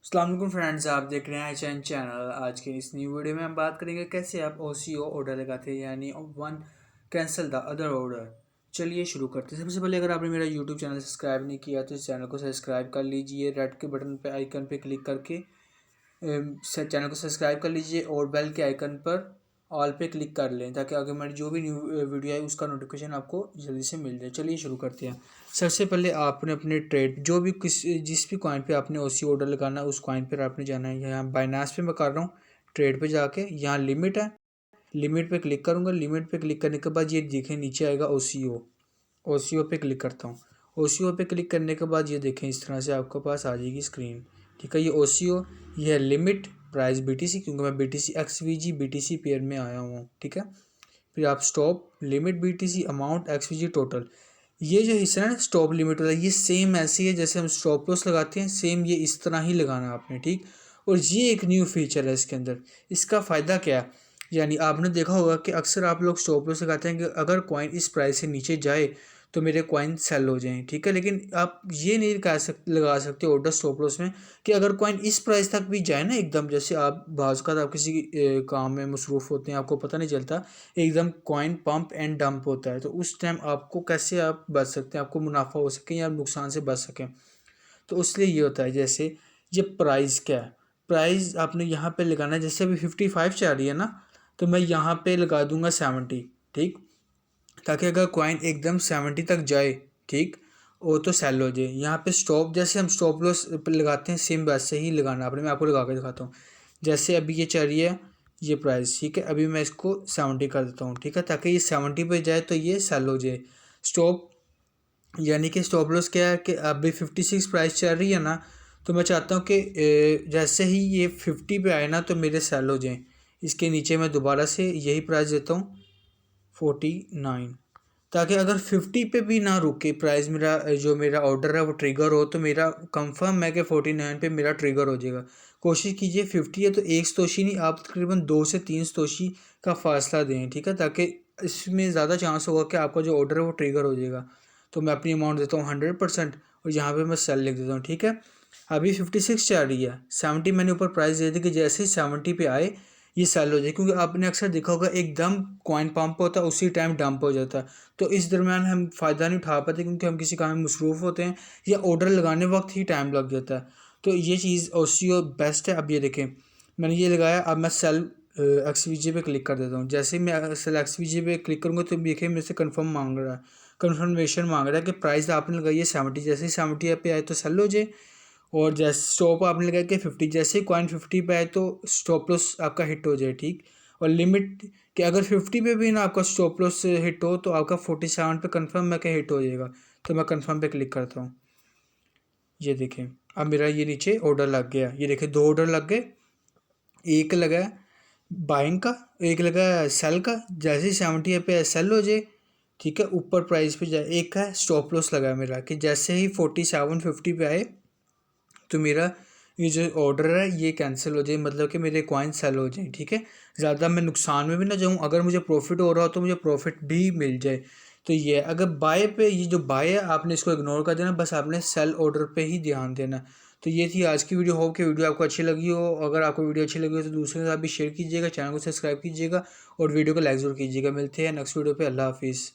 अस्सलाम वालेकुम फ्रेंड्स, आप देख रहे हैं चैन चैनल। आज के इस न्यू वीडियो में हम बात करेंगे कैसे आप OCO ऑर्डर लगाते हैं, यानी one cancel the other order. चलिए शुरू करते हैं। सबसे पहले अगर आपने मेरा यूट्यूब चैनल सब्सक्राइब नहीं किया तो इस चैनल को सब्सक्राइब कर लीजिए। रेड के बटन पे आइकन पे क्लिक करके चैनल को सब्सक्राइब कर लीजिए और बेल के आइकन पर ऑल पे क्लिक कर लें ताकि आगे मेरी जो भी न्यू वीडियो है उसका नोटिफिकेशन आपको जल्दी से मिल जाए। चलिए शुरू करते हैं। सबसे पहले आपने अपने ट्रेड जो भी जिस भी कॉइन पे आपने OCO ऑर्डर लगाना है उस कॉइन पर आपने जाना है। यहाँ बाइनास पे मैं कर रहा हूँ, ट्रेड पे जाके यहाँ लिमिट है, लिमिट पे क्लिक करूँगा। लिमिट पे क्लिक करने के बाद ये देखें नीचे आएगा OCO पे क्लिक करता हूँ। OCO पे क्लिक करने के बाद ये देखें इस तरह से आपके पास आ जाएगी स्क्रीन। ठीक है, ये OCO, ये है लिमिट, प्राइस BTC, क्योंकि मैं BTC XVG BTC पेयर में आया हूँ। ठीक है, फिर आप stop limit BTC amount XVG total. ये जो हिस्सा है ना स्टॉप लिमिट वाला, ये सेम ऐसे ही है जैसे हम स्टॉप लॉस लगाते हैं, सेम ये इस तरह ही लगाना है आपने। ठीक, और ये एक न्यू फीचर है इसके अंदर। इसका फ़ायदा क्या है, यानी आपने देखा होगा कि अक्सर आप लोग स्टॉप लॉस लगाते हैं कि अगर कॉइन इस प्राइस से नीचे जाए तो मेरे कॉइन सेल हो जाएं। ठीक है, लेकिन आप ये नहीं लगा सकते ऑर्डर स्टॉप लॉस में कि अगर कॉइन इस प्राइस तक भी जाए ना एकदम, जैसे आप बाज़ का आप किसी काम में मसरूफ़ होते हैं, आपको पता नहीं चलता, एकदम कॉइन पंप एंड डंप होता है, तो उस टाइम आपको कैसे आप बच सकते हैं, आपको मुनाफा हो सके या नुकसान से बच सकें। तो इसलिए ये होता है, जैसे ये प्राइस क्या है, प्राइस आपने यहाँ पे लगाना है। जैसे अभी 55 चल रही है ना, तो मैं यहाँ पे लगा दूंगा 70। ठीक, ताकि अगर कॉइन एकदम 70 तक जाए, ठीक, वो तो सेल हो जाए। यहाँ पे स्टॉप, जैसे हम स्टॉप लॉस लगाते हैं सेम वैसे ही लगाना आपने। मैं आपको लगा के दिखाता हूँ। जैसे अभी ये चल रही है ये प्राइस, ठीक है, अभी मैं इसको 70 कर देता हूँ। ठीक है, ताकि ये 70 पे जाए तो ये सेल हो जाए। स्टॉप यानी कि स्टॉप लॉस क्या है कि अभी 56 प्राइस चल रही है ना, तो मैं चाहता हूँ कि जैसे ही ये 50 पे आए ना तो मेरे सेल हो जाएँ। इसके नीचे मैं दोबारा से यही प्राइस देता हूँ 49, ताकि अगर 50 पे भी ना रुके प्राइस, मेरा जो मेरा ऑर्डर है वो ट्रिगर हो, तो मेरा कंफर्म है कि 49 पे मेरा ट्रिगर हो जाएगा। कोशिश कीजिए 50 है तो एक सतोशी नहीं, आप तकरीबन 2 से 3 सतोशी का फासला दें। ठीक है, ताकि इसमें ज़्यादा चांस होगा कि आपका जो ऑर्डर है वो ट्रिगर हो जाएगा। तो मैं अपनी अमाउंट देता हूँ 100% और यहाँ पर मैं सेल लिख देता हूँ। ठीक है, अभी 56 चल रही है, 70 मैंने ऊपर प्राइस दे दी कि जैसे ही 70 पे आए ये सेल हो जाए, क्योंकि आपने अक्सर देखा होगा एकदम कॉइन पंप होता है उसी टाइम डंप हो जाता है, तो इस दरमियान हम फ़ायदा नहीं उठा पाते क्योंकि हम किसी काम में मसरूफ़ होते हैं या ऑर्डर लगाने वक्त ही टाइम लग जाता है। तो ये चीज़ OCO बेस्ट है। अब ये देखें मैंने ये लगाया, अब मैं सेल XVG पे क्लिक कर देता हूँ। जैसे ही मैं सेल XVG पे क्लिक करूँगा तो देखिए मेरे से कन्फर्म मांग रहा है, कन्फर्मेशन मांग रहा है कि प्राइस आपने लगाई है 70, जैसे ही 70 पे आए तो सेल हो जाए। और जैसे स्टॉप आपने लगाया कि 50, जैसे ही कॉइन 50 पे आए तो स्टॉप लॉस आपका हिट हो जाए। ठीक, और लिमिट कि अगर 50 पे भी ना आपका स्टॉप लॉस हिट हो तो आपका 47 पे कंफर्म है कि हिट हो जाएगा। तो मैं कंफर्म पे क्लिक करता हूँ। ये देखें अब मेरा ये नीचे ऑर्डर लग गया। ये देखें 2 ऑर्डर लग गए, एक लगा बाइंग का, एक लगा सेल का। जैसे ही 70 पे सेल हो जाए, ठीक है, ऊपर प्राइस पे जाए। एक का स्टॉप लॉस लगा मेरा कि जैसे ही 47-50 पे आए तो मेरा ये जो ऑर्डर है ये कैंसिल हो जाए, मतलब कि मेरे कॉइन सेल हो जाए। ठीक है, ज़्यादा मैं नुकसान में भी ना जाऊँ, अगर मुझे प्रॉफिट हो रहा हो तो मुझे प्रॉफिट भी मिल जाए। तो ये अगर बाय पे, ये जो बाय है आपने इसको इग्नोर कर देना, बस आपने सेल ऑर्डर पे ही ध्यान देना। तो ये थी आज की वीडियो। होप कि वीडियो आपको अच्छी लगी हो। अगर आपको वीडियो अच्छी लगी हो तो दूसरे के साथ भी शेयर कीजिएगा, चैनल को सब्सक्राइब कीजिएगा और वीडियो को लाइक ज़रूर कीजिएगा। मिलते हैं नेक्स्ट वीडियो पे। अल्लाह हाफिज़।